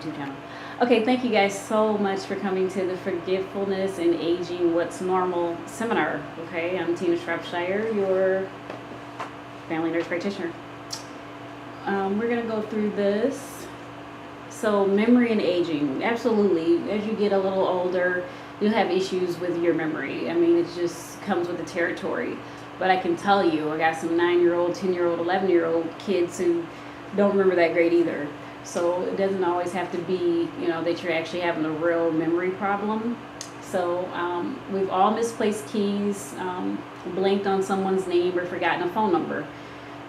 YouTube channel. Okay, thank you guys so much for coming to the Forgetfulness and Aging What's Normal seminar. Okay, I'm Tina Shropshire, your family nurse practitioner. We're going to go through this. So, memory and aging. Absolutely. As you get a little older, you'll have issues with your memory. I mean, it just comes with the territory. But I can tell you, I got some 9-year-old, 10-year-old, 11-year-old kids who don't remember that great either. So it doesn't always have to be, that you're actually having a real memory problem. So we've all misplaced keys, blanked on someone's name, or forgotten a phone number.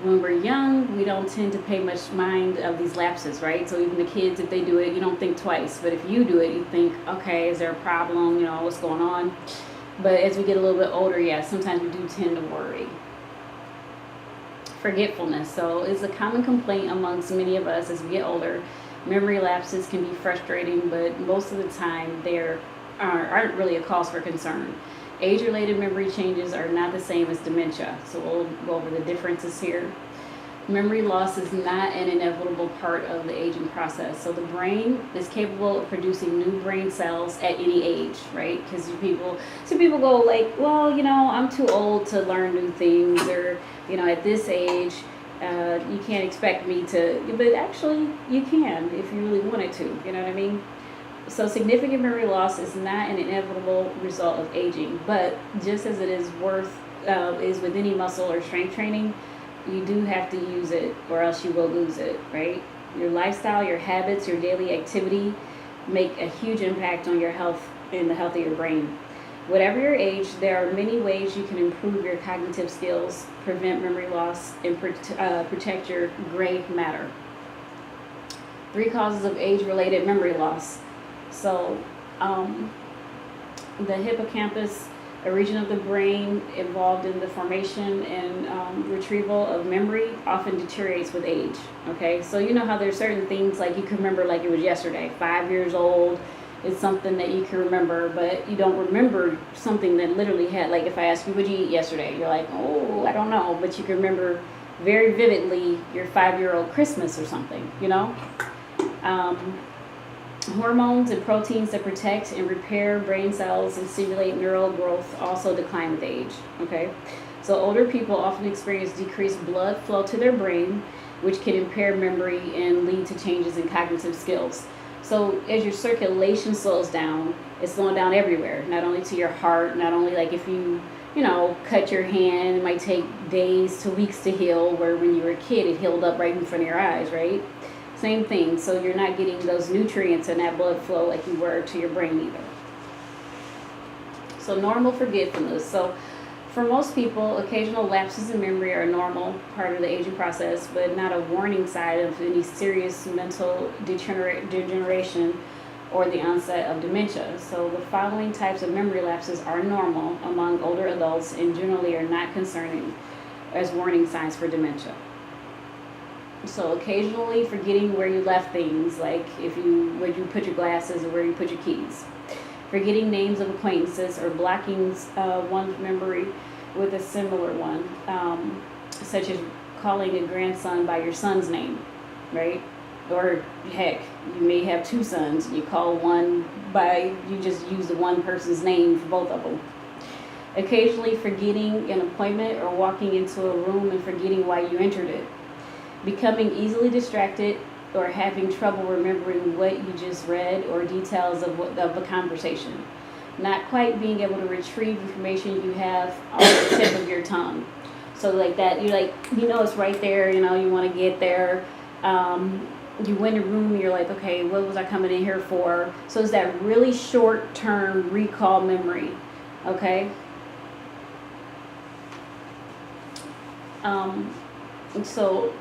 When we're young, we don't tend to pay much mind of these lapses, right? So even the kids, if they do it, you don't think twice. But if you do it, you think, okay, is there a problem? What's going on? But as we get a little bit older, sometimes we do tend to worry. Forgetfulness. So it's a common complaint amongst many of us as we get older. Memory lapses can be frustrating, but most of the time they aren't really a cause for concern. Age-related memory changes are not the same as dementia. So we'll go over the differences here. Memory loss is not an inevitable part of the aging process. So the brain is capable of producing new brain cells at any age, right? Because some people go like, well, I'm too old to learn new things, or, at this age, you can't expect me to, but actually you can if you really wanted to, you know what I mean? So significant memory loss is not an inevitable result of aging, but just as it is with any muscle or strength training, you do have to use it or else you will lose it, right? Your lifestyle, your habits, your daily activity make a huge impact on your health and the health of your brain. Whatever your age, there are many ways you can improve your cognitive skills, prevent memory loss, and protect your gray matter. 3 causes of age-related memory loss. So, the hippocampus, a region of the brain involved in the formation and retrieval of memory, often deteriorates with age. Okay, so you know how there's certain things like you can remember like it was yesterday. 5 years old is something that you can remember, but you don't remember something that literally had, like if I ask you, what'd you eat yesterday? You're like, oh, I don't know, but you can remember very vividly your 5-year-old Christmas or something, Hormones and proteins that protect and repair brain cells and stimulate neural growth also decline with age, okay? So older people often experience decreased blood flow to their brain, which can impair memory and lead to changes in cognitive skills. So as your circulation slows down, it's slowing down everywhere, not only to your heart, not only like if you cut your hand, it might take days to weeks to heal, where when you were a kid, it healed up right in front of your eyes, right? Same thing, so you're not getting those nutrients and that blood flow like you were to your brain either. So normal forgetfulness. So for most people, occasional lapses in memory are a normal part of the aging process, but not a warning sign of any serious mental degeneration or the onset of dementia. So the following types of memory lapses are normal among older adults and generally are not concerning as warning signs for dementia. So occasionally forgetting where you left things, like where you put your glasses or where you put your keys. Forgetting names of acquaintances or blocking one's memory with a similar one, such as calling a grandson by your son's name, right? Or heck, you may have 2 sons. You call one you just use the one person's name for both of them. Occasionally forgetting an appointment or walking into a room and forgetting why you entered it. Becoming easily distracted or having trouble remembering what you just read or details of a conversation. Not quite being able to retrieve information you have on the tip of your tongue. So like that, you're like, it's right there, you want to get there. You went in a room, you're like, okay, what was I coming in here for? So it's that really short-term recall memory, okay? So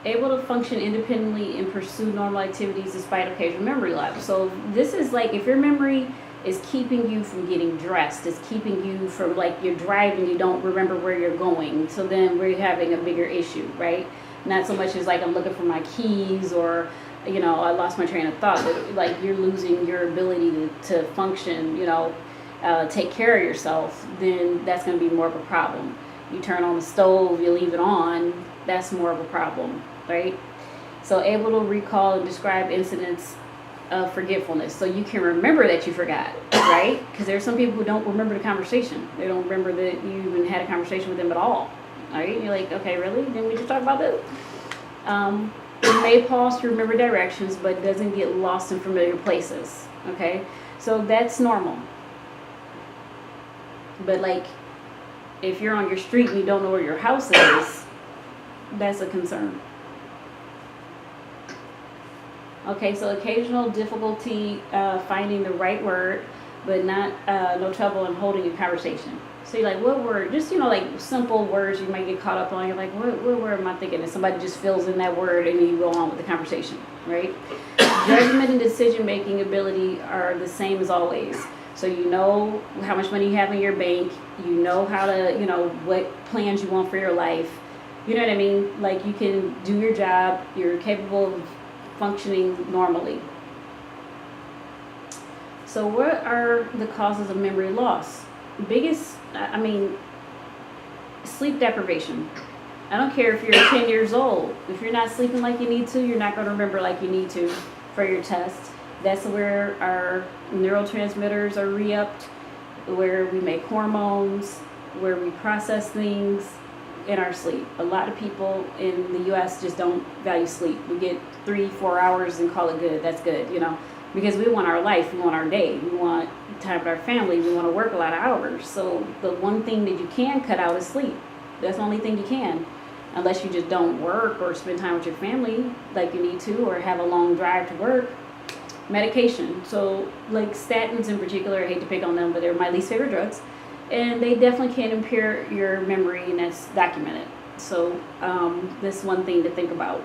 able to function independently and pursue normal activities despite occasional memory lapse. So this is like if your memory is keeping you from getting dressed, it's keeping you from, like, you're driving, you don't remember where you're going, so then we're having a bigger issue, right? Not so much as like I'm looking for my keys or I lost my train of thought, but like you're losing your ability to function, take care of yourself, then that's going to be more of a problem. You turn on the stove, you leave it on, that's more of a problem, right? So able to recall and describe incidents of forgetfulness. So you can remember that you forgot, right? Because there's some people who don't remember the conversation. They don't remember that you even had a conversation with them at all, right? And you're like, okay, really? Didn't we just talk about this? It may pause to remember directions, but doesn't get lost in familiar places, okay? So that's normal. But like, if you're on your street and you don't know where your house is, that's a concern. Okay, so occasional difficulty finding the right word, but not no trouble in holding a conversation. So you're like, what word? Just, like simple words you might get caught up on. You're like, what word am I thinking? And somebody just fills in that word and you go on with the conversation, right? Judgment and decision-making ability are the same as always. So you know how much money you have in your bank. You know how to, what plans you want for your life. You know what I mean? Like, you can do your job. You're capable of functioning normally. So what are the causes of memory loss? Sleep deprivation. I don't care if you're 10 years old. If you're not sleeping like you need to, you're not going to remember like you need to for your test. That's where our neurotransmitters are re-upped, where we make hormones, where we process things in our sleep. A lot of people in the U.S. just don't value sleep. We get 3-4 hours and call it good. That's good, because we want our life, we want our day, we want time with our family, we want to work a lot of hours. So the one thing that you can cut out is sleep. That's the only thing you can, unless you just don't work or spend time with your family like you need to, or have a long drive to work. Medication. So like statins in particular, I hate to pick on them, but they're my least favorite drugs. And they definitely can impair your memory, and that's documented. So that's one thing to think about.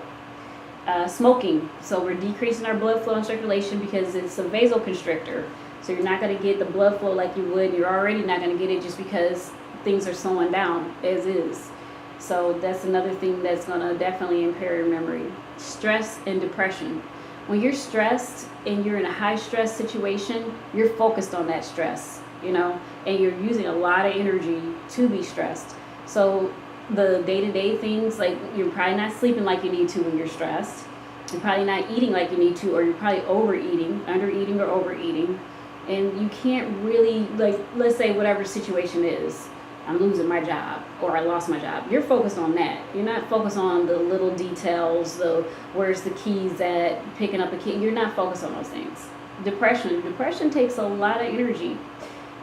Smoking. So we're decreasing our blood flow and circulation because it's a vasoconstrictor. So you're not going to get the blood flow like you would. You're already not going to get it just because things are slowing down as is. So that's another thing that's going to definitely impair your memory. Stress and depression. When you're stressed and you're in a high stress situation, you're focused on that stress, and you're using a lot of energy to be stressed. So the day-to-day things, like you're probably not sleeping like you need to when you're stressed. You're probably not eating like you need to, or you're probably overeating, undereating or overeating. And you can't really, like, let's say whatever situation is, I'm losing my job or I lost my job. You're focused on that. You're not focused on the little details, where's the keys at, picking up a key. You're not focused on those things. Depression takes a lot of energy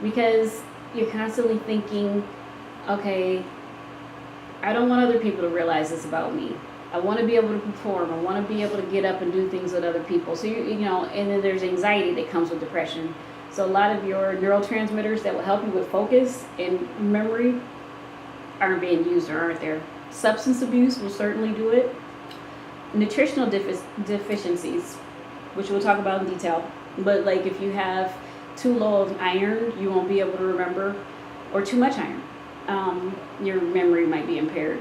because you're constantly thinking, okay, I don't want other people to realize this about me. I want to be able to perform. I want to be able to get up and do things with other people. So, and then there's anxiety that comes with depression. So a lot of your neurotransmitters that will help you with focus and memory aren't being used or aren't there. Substance abuse will certainly do it. Nutritional deficiencies, which we'll talk about in detail. But like if you have too low of iron, you won't be able to remember, or too much iron. Your memory might be impaired.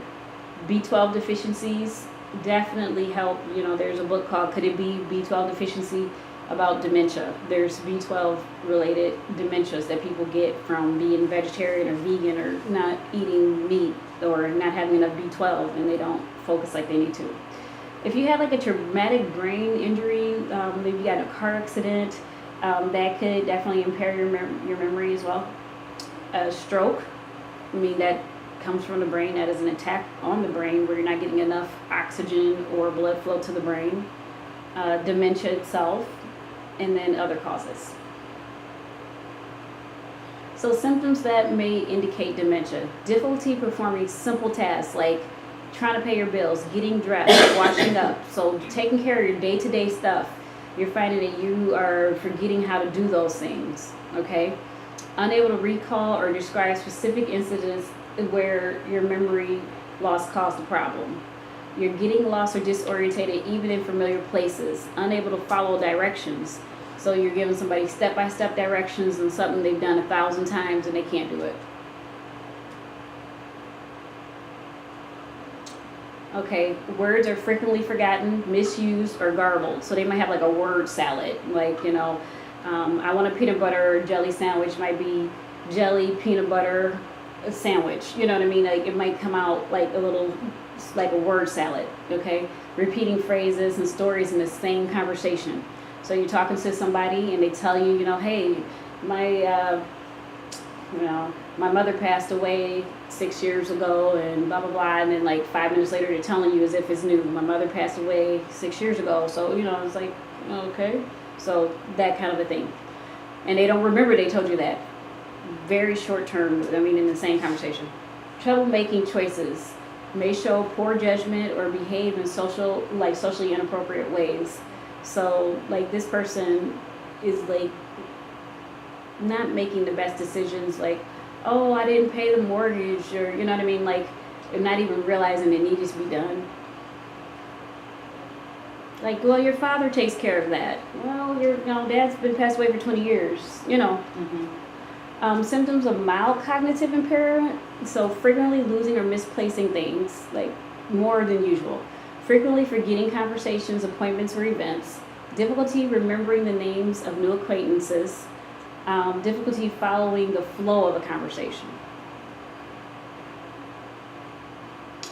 B12 deficiencies definitely help. There's a book called Could It Be B12 Deficiency? About dementia. There's B12 related dementias that people get from being vegetarian or vegan or not eating meat or not having enough B12, and they don't focus like they need to. If you have like a traumatic brain injury, maybe you got in a car accident, that could definitely impair your memory as well. Stroke, that comes from the brain. That is an attack on the brain where you're not getting enough oxygen or blood flow to the brain. Dementia itself, and then other causes. So symptoms that may indicate dementia: difficulty performing simple tasks like trying to pay your bills, getting dressed, washing up. So taking care of your day-to-day stuff. You're finding that you are forgetting how to do those things, okay? Unable to recall or describe specific incidents where your memory loss caused the problem. You're getting lost or disorientated even in familiar places, unable to follow directions. So you're giving somebody step-by-step directions on something they've done 1,000 times and they can't do it. Okay, words are frequently forgotten, misused, or garbled. So they might have like a word salad, like, I want a peanut butter jelly sandwich, might be jelly peanut butter sandwich. You know what I mean? Like it might come out like a little It's like a word salad, okay? Repeating phrases and stories in the same conversation. So you're talking to somebody and they tell you, hey, my mother passed away 6 years ago and blah, blah, blah. And then like 5 minutes later, they're telling you as if it's new. My mother passed away 6 years ago. So, it's like, okay. So that kind of a thing. And they don't remember they told you that. Very short term, in the same conversation. Trouble making choices. May show poor judgment or behave in socially inappropriate ways. So like this person is like not making the best decisions, like, oh, I didn't pay the mortgage, or like not even realizing it needed to be done. Like, well, your father takes care of that. Well, your dad's been passed away for 20 years, Symptoms of mild cognitive impairment, so frequently losing or misplacing things, like more than usual. Frequently forgetting conversations, appointments, or events. Difficulty remembering the names of new acquaintances. Difficulty following the flow of a conversation.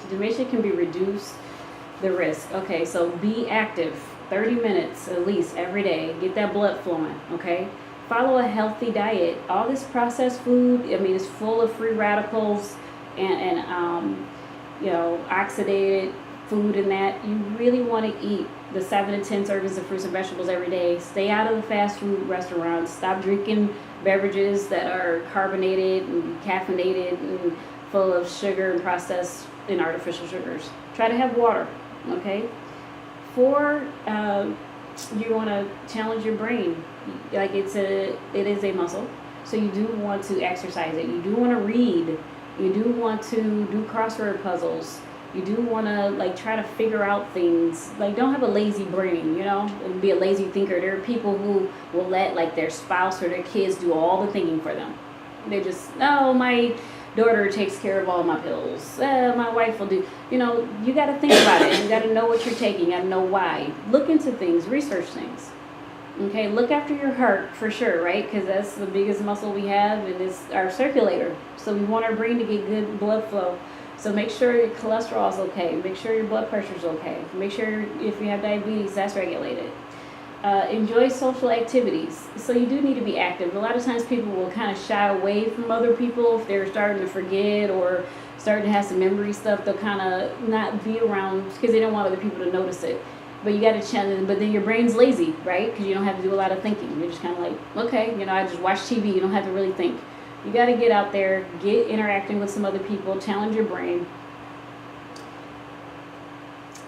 Dementia can be reduced, the risk. Okay, so be active 30 minutes at least every day. Get that blood flowing, okay? Follow a healthy diet. All this processed food, it's full of free radicals and oxidated food and that. You really want to eat the 7 to 10 servings of fruits and vegetables every day. Stay out of the fast food restaurants. Stop drinking beverages that are carbonated and caffeinated and full of sugar and processed and artificial sugars. Try to have water, okay? 4, you want to challenge your brain. Like it is a muscle, so you do want to exercise it. You do want to read. You do want to do crossword puzzles. You do want to try to figure out things. Don't have a lazy brain, and be a lazy thinker. There are people who will let their spouse or their kids do all the thinking for them. They just, my daughter takes care of all my pills. My wife will do. You got to think about it. You got to know what you're taking. You got to know why. Look into things. Research things. Okay, look after your heart for sure, right? Because that's the biggest muscle we have, and it's our circulator. So we want our brain to get good blood flow. So make sure your cholesterol is okay. Make sure your blood pressure is okay. Make sure if you have diabetes, that's regulated. Enjoy social activities. So you do need to be active. A lot of times people will kind of shy away from other people if they're starting to forget or starting to have some memory stuff. They'll kind of not be around because they don't want other people to notice it. But you got to challenge. But then your brain's lazy, right? Because you don't have to do a lot of thinking. You're just kind of like, okay, I just watch TV. You don't have to really think. You got to get out there, get interacting with some other people, challenge your brain.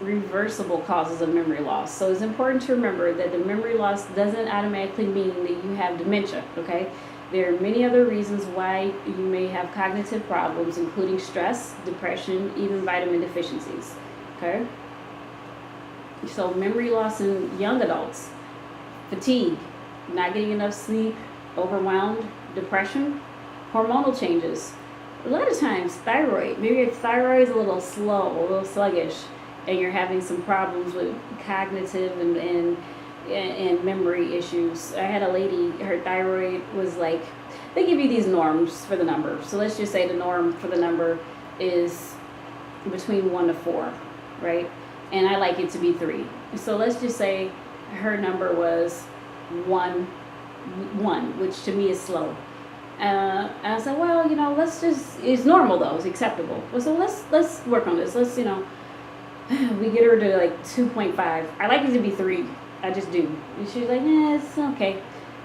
Reversible causes of memory loss. So it's important to remember that the memory loss doesn't automatically mean that you have dementia, okay? There are many other reasons why you may have cognitive problems, including stress, depression, even vitamin deficiencies, okay? So memory loss in young adults, fatigue, not getting enough sleep, overwhelmed, depression, hormonal changes. A lot of times thyroid, maybe your thyroid is a little slow, a little sluggish, and you're having some problems with cognitive and memory issues. I had a lady, her thyroid was they give you these norms for the number. So let's just say the norm for the number is between 1 to 4, right? And I like it to be 3. So let's just say her number was 1, which to me is slow. And I said, well, it's normal though, it's acceptable. So let's work on this. Let's, we get her to 2.5. I like it to be 3. I just do. And she was like, it's okay.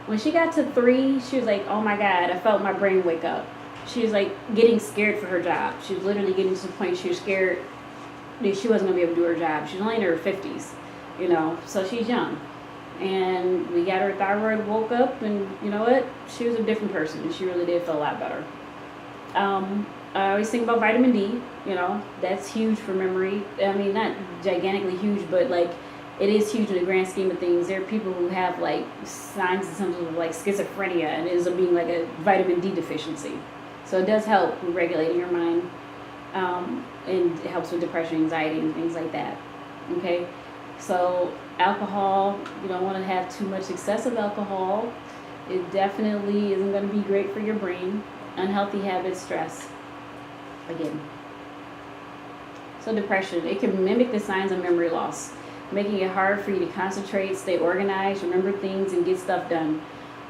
When she got to 3, she was like, oh my God, I felt my brain wake up. She was getting scared for her job. She was literally getting to the point she was scared that she wasn't going to be able to do her job. She's only in her 50s, so she's young. And we got her thyroid woke up, and you know what? She was a different person, and she really did feel a lot better. I always think about vitamin D, that's huge for memory. Not gigantically huge, but it is huge in the grand scheme of things. There are people who have signs and symptoms of schizophrenia, and it ends up being a vitamin D deficiency. So it does help with regulating your mind. And it helps with depression, anxiety, and things like that. Okay, so alcohol, you don't want to have too much excessive alcohol. It definitely isn't going to be great for your brain. Unhealthy habits, stress. Again. So depression, it can mimic the signs of memory loss, making it hard for you to concentrate, stay organized, remember things, and get stuff done.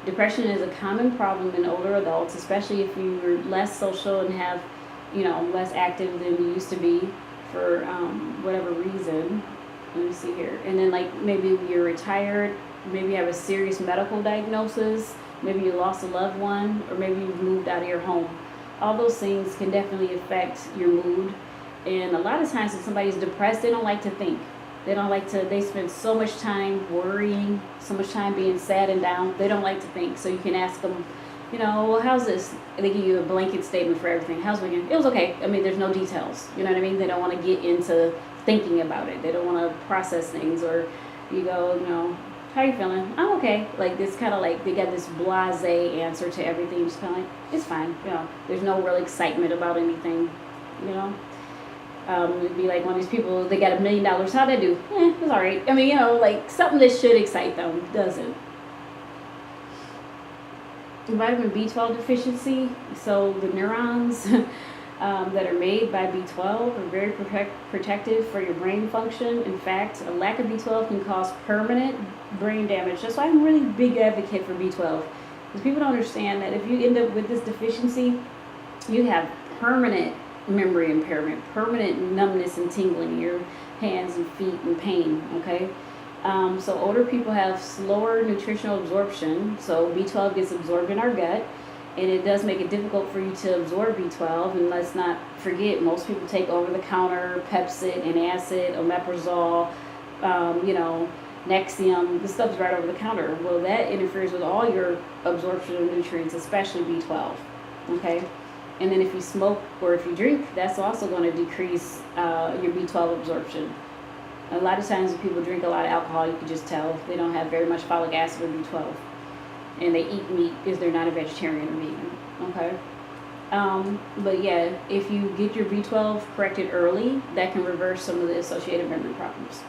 Depression is a common problem in older adults, especially if you're less social and have, less active than you used to be for whatever reason. Let me see here. And then like maybe you're retired, maybe you have a serious medical diagnosis, maybe you lost a loved one, or maybe you've moved out of your home. All those things can definitely affect your mood. And a lot of times when somebody's depressed, they don't like to think. They spend so much time worrying, so much time being sad and down, they don't like to think. So you can ask them, well, how's this? They give you a blanket statement for everything. How's the weekend? It was okay. I mean, there's no details. You know what I mean? They don't want to get into thinking about it. They don't want to process things. Or you go, how are you feeling? I'm okay. Like this kind of like, they got this blasé answer to everything. Just kind of like, it's fine. There's no real excitement about anything, It'd be like one of these people, they got $1 million. How'd they do? It's all right. I mean, like something that should excite them doesn't. Vitamin B12 deficiency. So the neurons that are made by B12 are very protective for your brain function. In fact, a lack of B12 can cause permanent brain damage. That's why I'm a really big advocate for B12. Because people don't understand that if you end up with this deficiency, you have permanent memory impairment, permanent numbness and tingling in your hands and feet and pain, okay? So older people have slower nutritional absorption, so B12 gets absorbed in our gut, and it does make it difficult for you to absorb B12, and let's not forget, most people take over-the-counter Pepcid, antacid, omeprazole, Nexium. This stuff's right over the counter. Well, that interferes with all your absorption of nutrients, especially B12, okay? And then if you smoke or if you drink, that's also going to decrease your B12 absorption. A lot of times when people drink a lot of alcohol, you can just tell they don't have very much folic acid or B12. And they eat meat because they're not a vegetarian or vegan. Okay? But yeah, if you get your B12 corrected early, that can reverse some of the associated memory problems.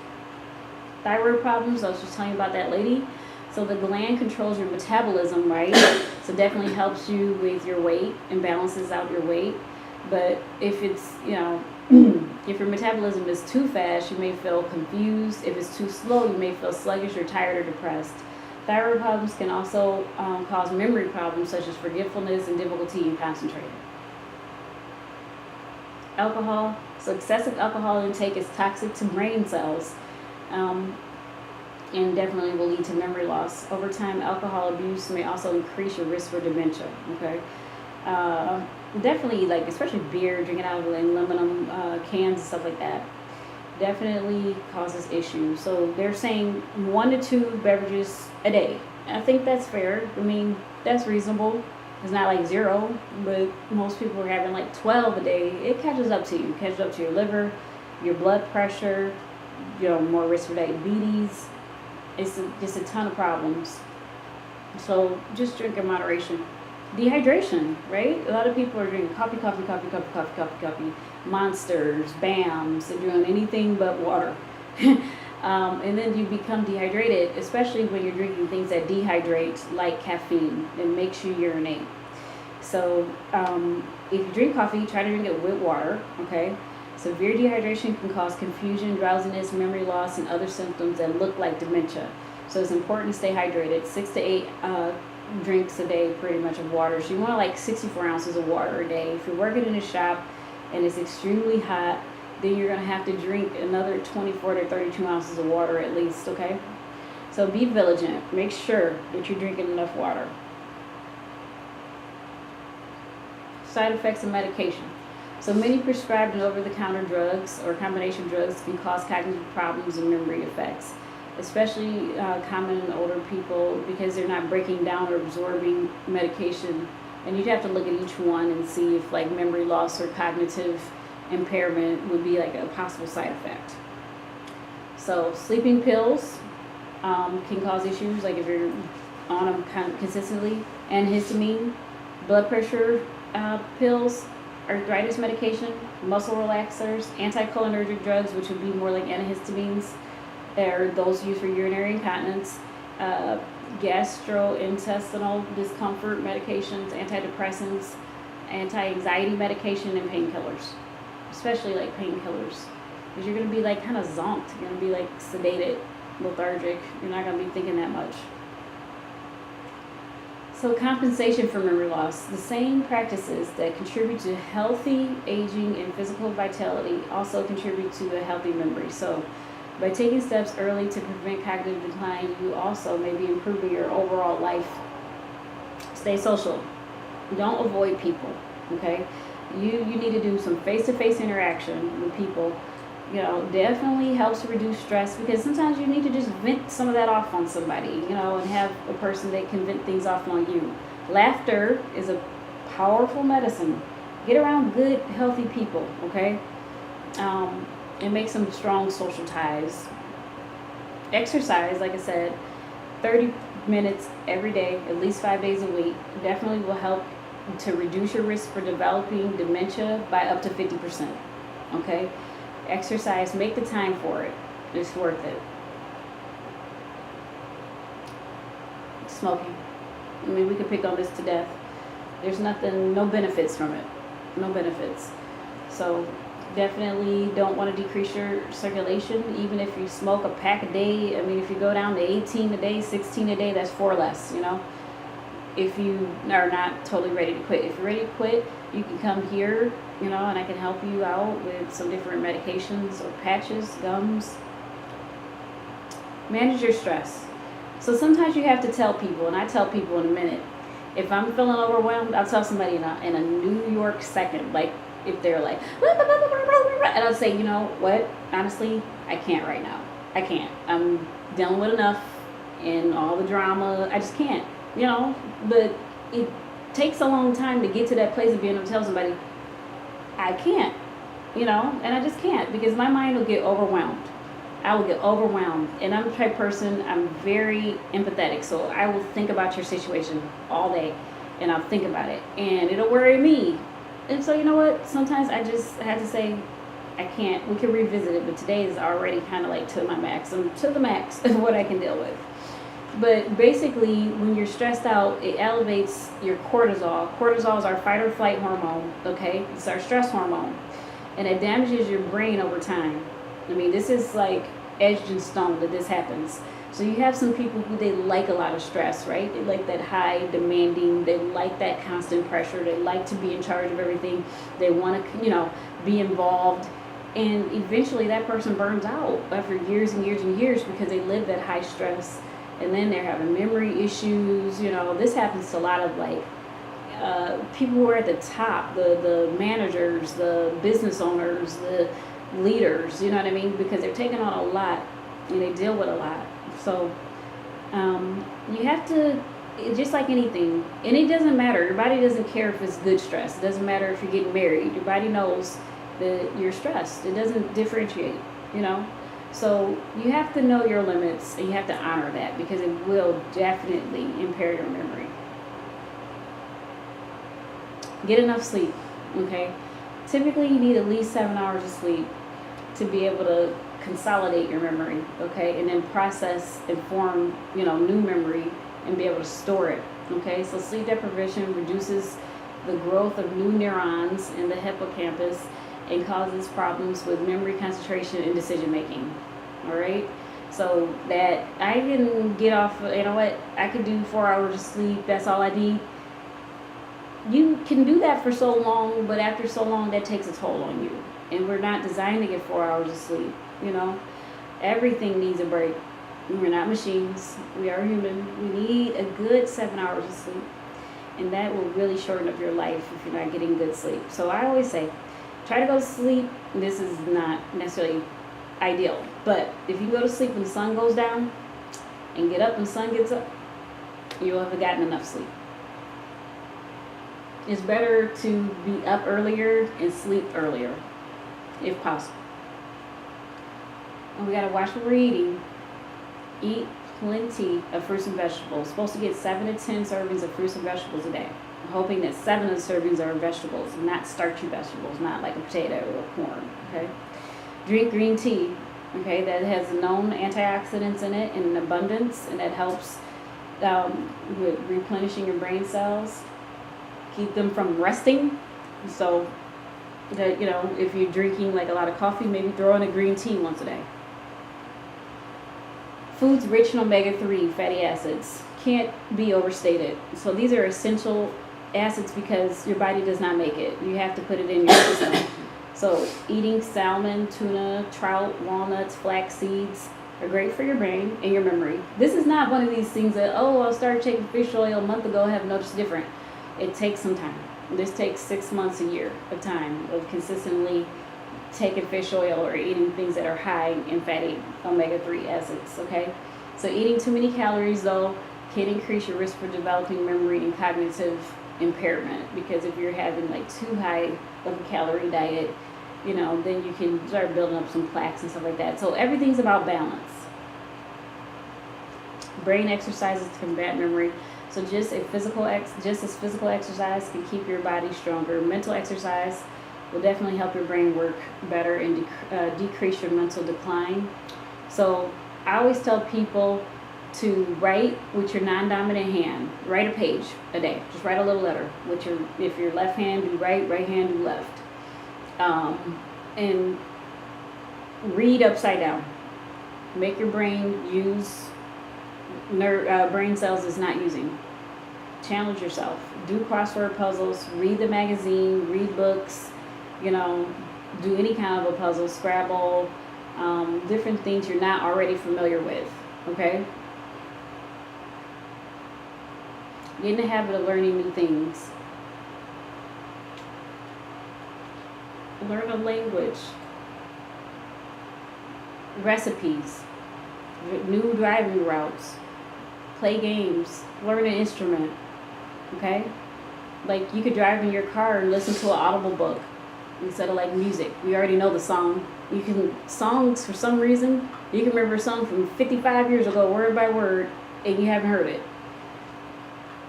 Thyroid problems, I was just telling you about that lady. So the gland controls your metabolism, right? So definitely helps you with your weight and balances out your weight. But if it's, if your metabolism is too fast, you may feel confused. If it's too slow, you may feel sluggish or tired or depressed. Thyroid problems can also cause memory problems such as forgetfulness and difficulty in concentrating. Alcohol. So excessive alcohol intake is toxic to brain cells. And definitely will lead to memory loss. Over time, alcohol abuse may also increase your risk for dementia, okay? Definitely, like, especially beer, drinking out of aluminum cans and stuff like that, definitely causes issues. So they're saying 1 to 2 beverages a day. I think that's fair. I mean, that's reasonable. It's not like 0, but most people are having like 12 a day. It catches up to you. It catches up to your liver, your blood pressure, more risk for diabetes. It's just a ton of problems. So just drink in moderation. Dehydration, right? A lot of people are drinking coffee, Monsters, Bams, they're doing anything but water. And then you become dehydrated, especially when you're drinking things that dehydrate, like caffeine. It makes you urinate. So if you drink coffee, try to drink it with water, okay? Severe dehydration can cause confusion, drowsiness, memory loss, and other symptoms that look like dementia. So it's important to stay hydrated. 6 to 8 drinks a day, pretty much, of water. So you want like 64 ounces of water a day. If you're working in a shop and it's extremely hot, then you're going to have to drink another 24 to 32 ounces of water at least, okay? So be vigilant. Make sure that you're drinking enough water. Side effects of medication. So many prescribed and over-the-counter drugs or combination drugs can cause cognitive problems and memory effects, especially common in older people because they're not breaking down or absorbing medication. And you'd have to look at each one and see if like memory loss or cognitive impairment would be like a possible side effect. So sleeping pills can cause issues, like if you're on them consistently. Antihistamine, blood pressure pills, arthritis medication, muscle relaxers, anticholinergic drugs, which would be more like antihistamines, are those used for urinary incontinence, gastrointestinal discomfort medications, antidepressants, anti-anxiety medication, and painkillers, especially like painkillers. because you're going to be like kind of zonked. You're going to be like sedated, lethargic. You're not going to be thinking that much. So compensation for memory loss. The same practices that contribute to healthy aging and physical vitality also contribute to a healthy memory. So by taking steps early to prevent cognitive decline, you also may be improving your overall life. Stay social. Don't avoid people, okay? You need to do some face-to-face interaction with people. Definitely helps reduce stress, because sometimes you need to just vent some of that off on somebody, and have a person that can vent things off on you. Laughter is a powerful medicine. Get around good, healthy people, okay? And make some strong social ties. Exercise, like I said, 30 minutes every day, at least 5 days a week, definitely will help to reduce your risk for developing dementia by up to 50%, okay? Exercise, make the time for it. It's worth it. Smoking. I mean, we could pick on this to death. There's no benefits from it. No benefits. So definitely don't want to decrease your circulation, even if you smoke a pack a day. I mean, if you go down to 18 a day, 16 a day, that's 4 less, If you are not totally ready to quit. If you're ready to quit, you can come here, and I can help you out with some different medications or patches, gums. Manage your stress. So sometimes you have to tell people, and I tell people in a minute, if I'm feeling overwhelmed, I'll tell somebody in a New York second, like if they're like, and I'll say, you know what, honestly, I can't right now. I can't. I'm dealing with enough and all the drama. I just can't, but it takes a long time to get to that place of being able to tell somebody, I can't, and I just can't, because my mind will get overwhelmed. I will get overwhelmed, and I'm the type of person, I'm very empathetic, so I will think about your situation all day, and I'll think about it, and it'll worry me. And so, you know what, sometimes I just had to say, I can't. We can revisit it, but today is already kind of like to my max. I'm to the max of what I can deal with. But basically, when you're stressed out, it elevates your cortisol. Cortisol is our fight or flight hormone, okay? It's our stress hormone. And it damages your brain over time. I mean, this is like etched in stone that this happens. So you have some people who, they like a lot of stress, right? They like that high demanding, they like that constant pressure, they like to be in charge of everything. They want to, be involved. And eventually that person burns out after years and years and years, because they live that high stress. And then they're having memory issues. This happens to a lot of people who are at the top, the managers, the business owners, the leaders, you know what I mean? Because they're taking on a lot and they deal with a lot. So you have to, just like anything, and it doesn't matter. Your body doesn't care if it's good stress. It doesn't matter if you're getting married. Your body knows that you're stressed. It doesn't differentiate, So you have to know your limits, and you have to honor that, because it will definitely impair your memory. Get enough sleep, okay? Typically, you need at least 7 hours of sleep to be able to consolidate your memory, okay? And then process and form, new memory and be able to store it, okay? So sleep deprivation reduces the growth of new neurons in the hippocampus and causes problems with memory, concentration, and decision making. All right, so that I can get off. I could do 4 hours of sleep. That's all I need. You can do that for so long, but after so long, that takes a toll on you. And we're not designed to get 4 hours of sleep. Everything needs a break. We're not machines. We are human. We need a good 7 hours of sleep, and that will really shorten up your life if you're not getting good sleep. So I always say, try to go to sleep. This is not necessarily ideal, but if you go to sleep when the sun goes down and get up when the sun gets up, you'll have gotten enough sleep. It's better to be up earlier and sleep earlier, if possible. And we gotta watch what we're eating. Eat plenty of fruits and vegetables. Supposed to get 7 to 10 servings of fruits and vegetables a day. I'm hoping that 7 of the servings are vegetables, not starchy vegetables, not like a potato or corn, okay? Drink green tea, okay? That has known antioxidants in it in abundance, and that helps with replenishing your brain cells, keep them from rusting. So That, if you're drinking like a lot of coffee, maybe throw in a green tea once a day. Foods rich in omega-3 fatty acids can't be overstated. So these are essential acids because your body does not make it. You have to put it in your system. So eating salmon, tuna, trout, walnuts, flax seeds are great for your brain and your memory. This is not one of these things that, I started taking fish oil a month ago, have noticed different. It takes some time. This takes 6 months, a year of time of consistently taking fish oil or eating things that are high in fatty omega-3 acids, okay? So eating too many calories, though, can increase your risk for developing memory and cognitive impairment, because if you're having like too high of a calorie diet, then you can start building up some plaques and stuff like that. So everything's about balance. Brain exercises to combat memory. So just as physical exercise can keep your body stronger, mental exercise will definitely help your brain work better and decrease your mental decline. So I always tell people to write with your non-dominant hand. Write a page a day. Just write a little letter. If you're left hand, do right hand, do left. And read upside down. Make your brain use brain cells it's not using. Challenge yourself. Do crossword puzzles. Read the magazine. Read books. Do any kind of a puzzle, Scrabble, different things you're not already familiar with, okay? Get in the habit of learning new things. Learn a language. Recipes. New driving routes. Play games. Learn an instrument, okay? Like, you could drive in your car and listen to an audible book instead of like music. We already know the song. Songs, for some reason, you can remember a song from 55 years ago, word by word, and you haven't heard it.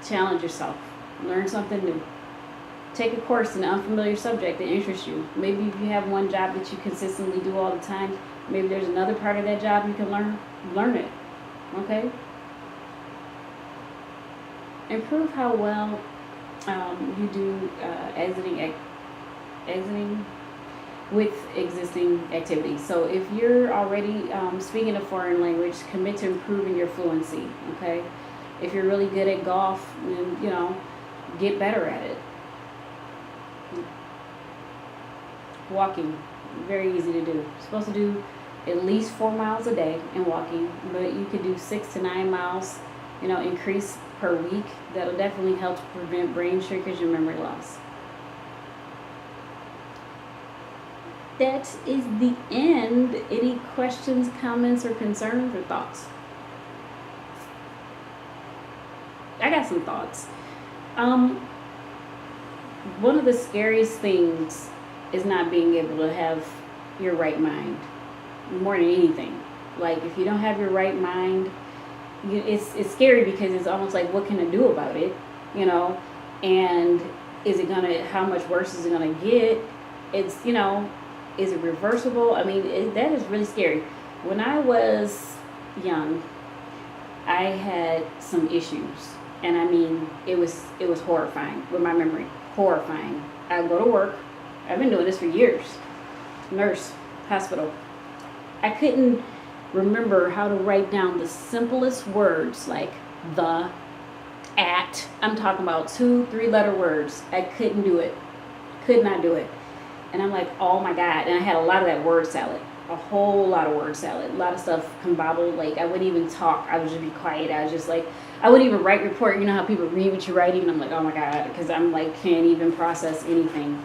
Challenge yourself. Learn something new. Take a course in an unfamiliar subject that interests you. Maybe if you have one job that you consistently do all the time, maybe there's another part of that job you can learn it. Okay? Improve how well you do exiting with existing activities. So if you're already speaking a foreign language, commit to improving your fluency, okay? If you're really good at golf, then, get better at it. Walking, very easy to do. You're supposed to do at least 4 miles a day in walking, but you could do 6 to 9 miles, increase per week. That'll definitely help to prevent brain shrinkage and memory loss. That is the end. Any questions, comments, or concerns or thoughts? I got some thoughts. One of the scariest things is not being able to have your right mind, more than anything. Like, if you don't have your right mind, it's scary because it's almost like, what can I do about it? And how much worse is it gonna get? It's, is it reversible? I mean, that is really scary. When I was young, I had some issues, and I mean, it was horrifying with my memory. Horrifying. I go to work. I've been doing this for years. Nurse, hospital. I couldn't remember how to write down the simplest words, like the, at. I'm talking about 2-3 letter words. I couldn't do it. Could not do it. And I'm like, oh my God. And I had a lot of that word salad. A whole lot of word salad. A lot of stuff combobbled. Like, I wouldn't even talk. I would just be quiet. I was just like, I wouldn't even write report. You know how people read what you're writing? And I'm like, oh my God. Because I'm like, can't even process anything.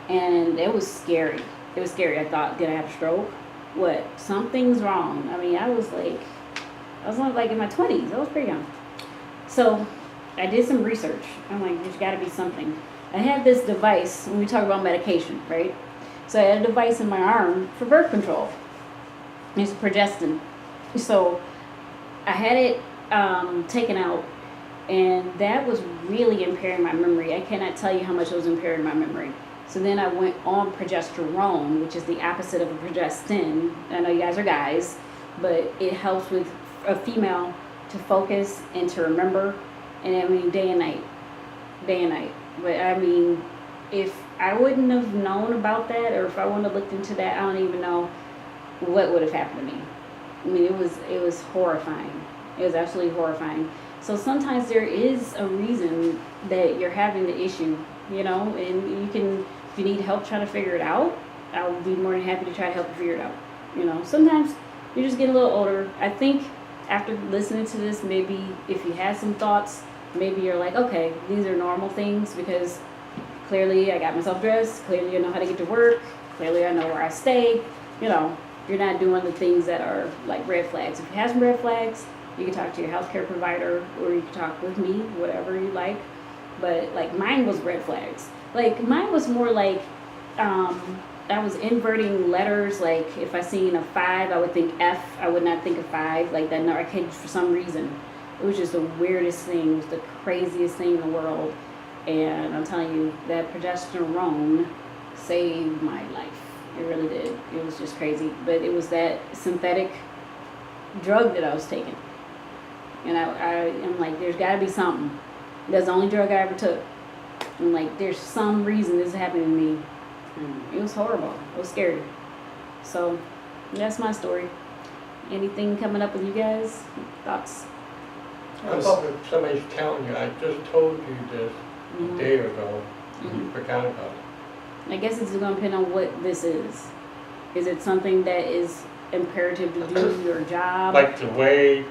And it was scary. It was scary. I thought, did I have a stroke? What? Something's wrong. I mean, I was like in my 20s. I was pretty young. So I did some research. I'm like, there's got to be something. I had this device, when we talk about medication, right? So I had a device in my arm for birth control. It's progestin. So I had it taken out, and that was really impairing my memory. I cannot tell you how much it was impairing my memory. So then I went on progesterone, which is the opposite of a progestin. I know you guys are guys, but it helps with a female to focus and to remember. And I mean, day and night. But I mean, if I wouldn't have known about that, or if I wouldn't have looked into that, I don't even know what would have happened to me. I mean, it was horrifying. It was absolutely horrifying. So sometimes there is a reason that you're having the issue, you know, and you can, if you need help trying to figure it out, I'll be more than happy to try to help you figure it out. You know, sometimes you just get a little older. I think after listening to this, maybe if you had some thoughts, maybe you're like, okay, these are normal things, because clearly I got myself dressed, clearly I know how to get to work, clearly I know where I stay. You know, you're not doing the things that are like red flags. If you have some red flags, you can talk to your healthcare provider, or you can talk with me, whatever you like. But like mine was red flags. Like mine was more like I was inverting letters. Like if I seen a 5, I would think F. I would not think of 5. Like that, I could, for some reason. It was just the weirdest thing. It was the craziest thing in the world. And I'm telling you, that progesterone saved my life. It really did. It was just crazy. But it was that synthetic drug that I was taking. And I'm like, there's got to be something. That's the only drug I ever took. I'm like, there's some reason this is happening to me. And it was horrible. It was scary. So that's my story. Anything coming up with you guys? Thoughts? I thought if somebody's telling you, I just told you this a day ago, and you forgot about it. I guess it's going to depend on what this is. Is it something that is imperative to do your job? Like the way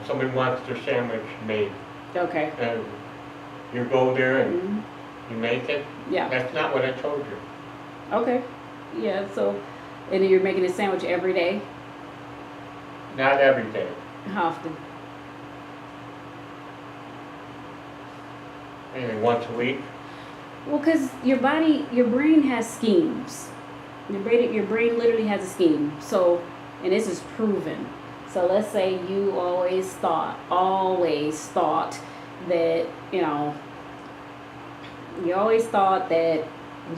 somebody wants their sandwich made, Okay. and you go there and you make it. Yeah. That's not what I told you. Okay. Yeah, so, and you're making a sandwich every day? Not every day. How often? Maybe once a week. Well, because your brain has schemes. Your brain literally has a scheme. So, and this is proven. So let's say you always thought that, you know, you always thought that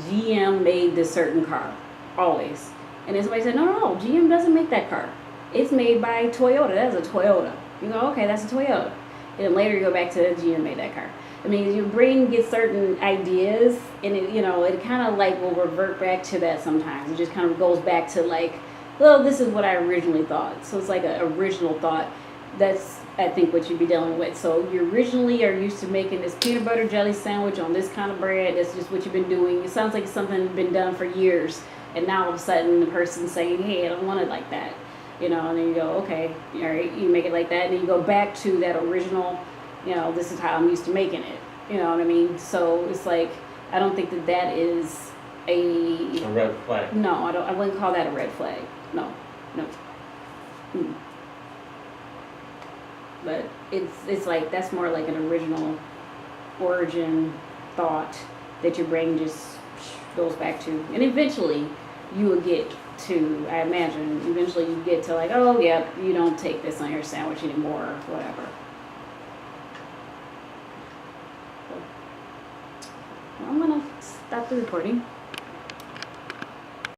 GM made this certain car. Always. And then somebody said, no, GM doesn't make that car. It's made by Toyota. That's a Toyota. You go, okay, that's a Toyota. And then later you go back to GM made that car. I mean, your brain gets certain ideas, and it, you know, it kind of like will revert back to that sometimes. It just kind of goes back to like, well, this is what I originally thought. So it's like an original thought. That's, I think, what you'd be dealing with. So you originally are used to making this peanut butter jelly sandwich on this kind of bread. That's just what you've been doing. It sounds like it's something that's been done for years. And now all of a sudden the person's saying, hey, I don't want it like that. You know, and then you go, okay, all right, you make it like that. And then you go back to that original, you know, this is how I'm used to making it. You know what I mean? So it's like, I don't think that that is A red flag. No, I wouldn't call that a red flag. No. But it's like, that's more like an original origin thought that your brain just goes back to. And eventually you will get to, I imagine, eventually you get to like, oh yeah, you don't take this on your sandwich anymore, or whatever. So, I'm gonna stop the recording.